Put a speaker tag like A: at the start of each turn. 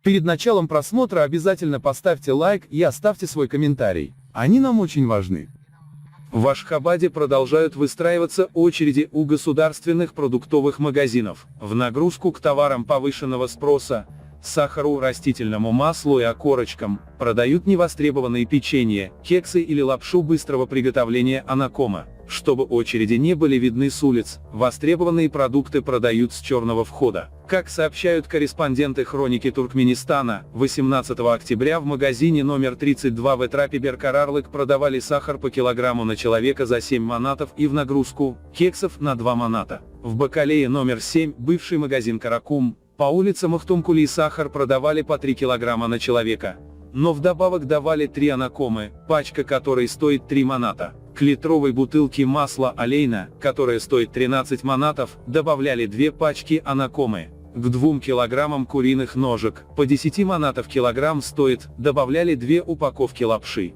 A: Перед началом просмотра обязательно поставьте лайк и оставьте свой комментарий. Они нам очень важны. В Ашхабаде продолжают выстраиваться очереди у государственных продуктовых магазинов. В нагрузку к товарам повышенного спроса, сахару, растительному маслу и окорочкам, продают невостребованные печенье, кексы или лапшу быстрого приготовления анакома. Чтобы очереди не были видны с улиц, востребованные продукты продают с черного входа. Как сообщают корреспонденты «Хроники Туркменистана», 18 октября в магазине номер 32 в Этрапе Беркарарлык продавали сахар по килограмму на человека за 7 манатов и в нагрузку кексов на 2 маната. В Бакалее номер 7, бывший магазин «Каракум», по улице Махтумкули сахар продавали по 3 килограмма на человека, но вдобавок давали 3 анакомы, пачка которой стоит 3 маната. К литровой бутылке масла олейна, которая стоит 13 манатов, добавляли 2 пачки анакомы. К 2 килограммам куриных ножек, по 10 манатов килограмм стоит, добавляли 2 упаковки лапши.